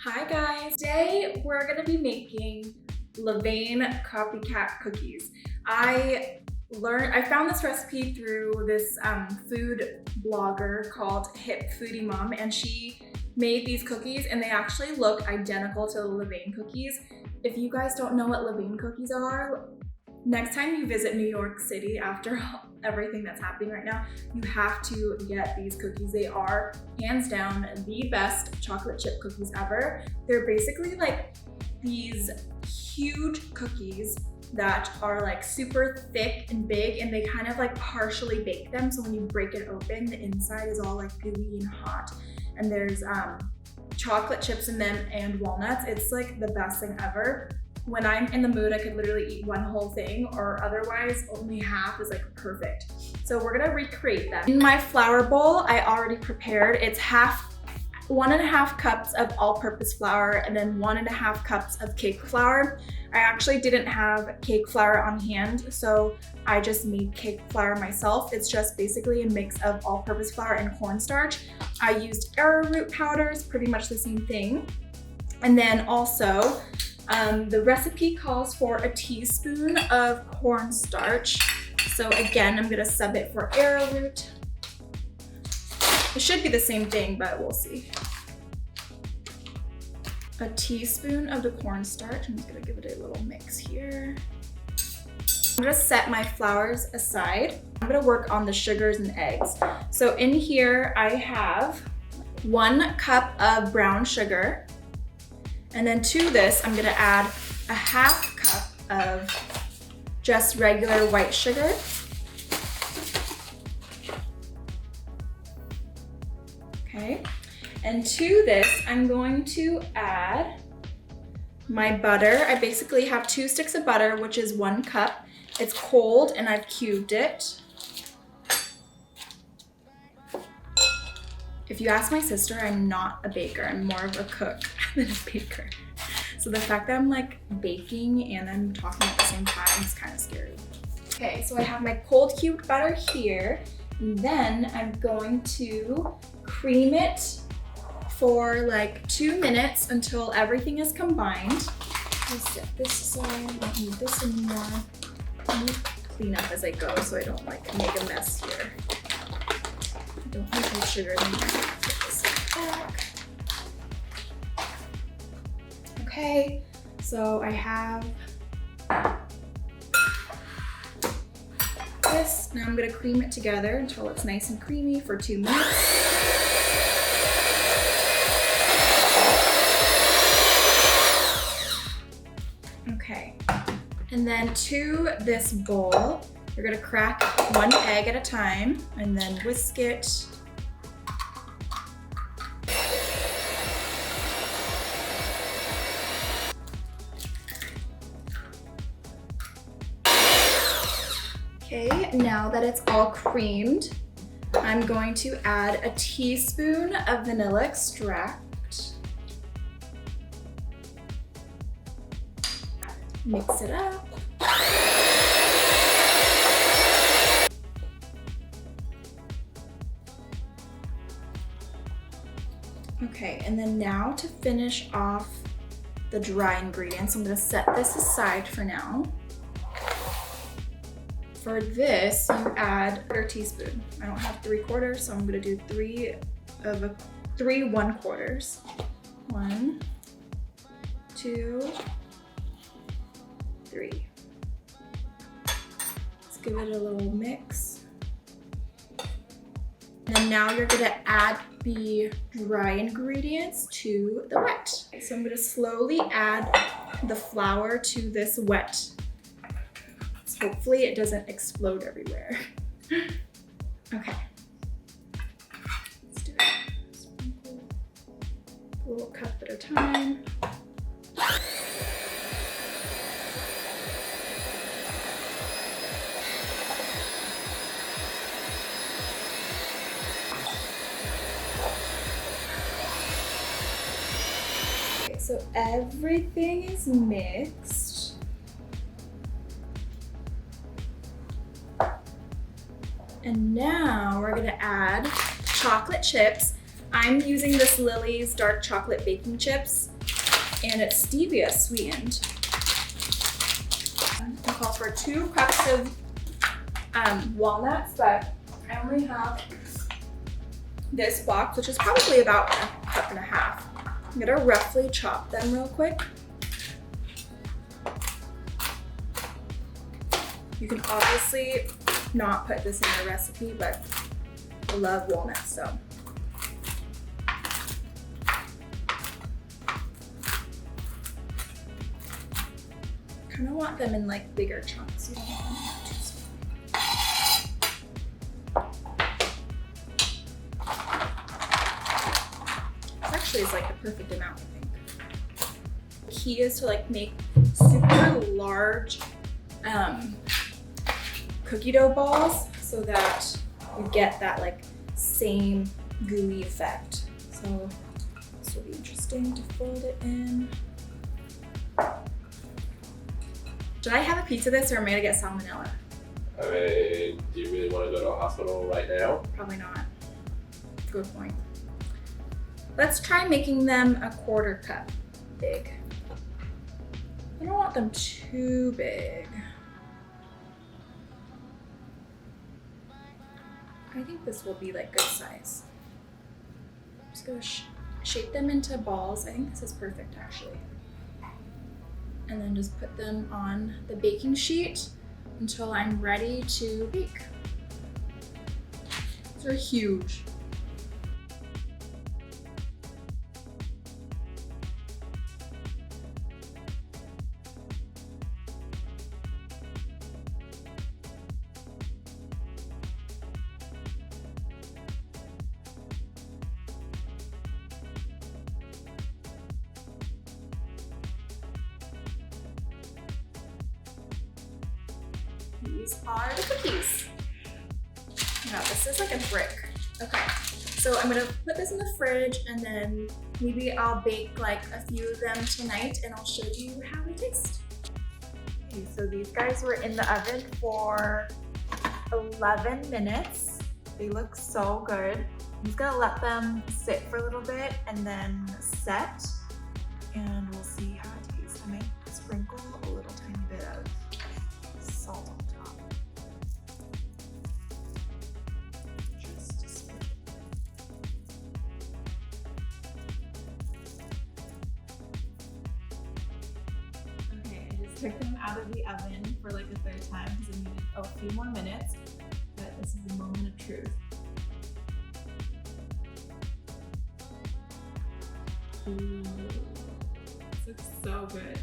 Hi guys, today we're gonna be making Levain Copycat cookies. I found this recipe through this food blogger called HipFoodieMom, and she made these cookies and they actually look identical to the Levain cookies. If you guys don't know what Levain cookies are, next time you visit New York City after everything that's happening right now, you have to get these cookies. They are hands down the best chocolate chip cookies ever. They're basically like these huge cookies that are like super thick and big, and they kind of like partially bake them. So when you break it open, the inside is all like gooey and hot. And there's chocolate chips in them and walnuts. It's like the best thing ever. When I'm in the mood, I could literally eat one whole thing, or otherwise only half is like perfect. So we're gonna recreate them. In my flour bowl, I already prepared, it's 1.5 cups of all-purpose flour and then 1.5 cups of cake flour. I actually didn't have cake flour on hand, so I just made cake flour myself. It's just basically a mix of all-purpose flour and cornstarch. I used arrowroot powders, pretty much the same thing. And then also, the recipe calls for a teaspoon of cornstarch. So again, I'm gonna sub it for arrowroot. It should be the same thing, but we'll see. A teaspoon of the cornstarch. I'm just gonna give it a little mix here. I'm gonna set my flours aside. I'm gonna work on the sugars and eggs. So in here, I have 1 cup of brown sugar. And then to this, I'm gonna add a 1/2 cup of just regular white sugar. Okay, and to this, I'm going to add my butter. I basically have 2 sticks of butter, which is 1 cup. It's cold and I've cubed it. If you ask my sister, I'm not a baker. I'm more of a cook than a baker. So the fact that I'm like baking and I'm talking at the same time is kind of scary. Okay, so I have my cold cubed butter here. And then I'm going to cream it for like 2 minutes until everything is combined. I'll set this aside, I don't need this anymore. Let me clean up as I go so I don't like make a mess here. Don't need my sugar anymore. Put this back. Okay, so I have this. Now I'm gonna cream it together until it's nice and creamy for 2 minutes. Okay, and then to this bowl, you're gonna crack 1 egg at a time and then whisk it. Okay, now that it's all creamed, I'm going to add a teaspoon of vanilla extract. Mix it up. Okay, and then now to finish off the dry ingredients, I'm gonna set this aside for now. For this, you add 1/4 teaspoon. I don't have 3/4, so I'm gonna do 3 1/4. 1, 2, 3. Let's give it a little mix. And now you're gonna add the dry ingredients to the wet. So I'm gonna slowly add the flour to this wet. So hopefully it doesn't explode everywhere. Okay. Let's do it. Sprinkle a little cup at a time. So everything is mixed. And now we're gonna add chocolate chips. I'm using this Lily's dark chocolate baking chips, and it's stevia sweetened. It calls for 2 cups of walnuts, but I only have this box, which is probably about a cup and a half. I'm gonna roughly chop them real quick. You can obviously not put this in your recipe, but I love walnuts, so. Kind of want them in like bigger chunks. You don't want them too small. This actually is like the perfect amount, I think. The key is to like make super large cookie dough balls so that you get that like same gooey effect. So this will be interesting to fold it in. Should I have a piece of this or am I gonna get salmonella? I mean, do you really want to go to a hospital right now? Probably not. Good point. Let's try making them a 1/4 cup big. I don't want them too big. I think this will be like good size. I'm just gonna shape them into balls. I think this is perfect actually. And then just put them on the baking sheet until I'm ready to bake. These are huge. These are the cookies. Now this is like a brick. Okay, so I'm gonna put this in the fridge and then maybe I'll bake like a few of them tonight and I'll show you how they taste. Okay, so these guys were in the oven for 11 minutes. They look so good. I'm just gonna let them sit for a little bit and then set, and we'll see how it tastes. I might sprinkle a little tiny bit of salt on top. Just a smidge. Okay, I just took them out of the oven for like a 3rd time because I needed a few more minutes, but this is the moment of truth. Ooh, this looks so good.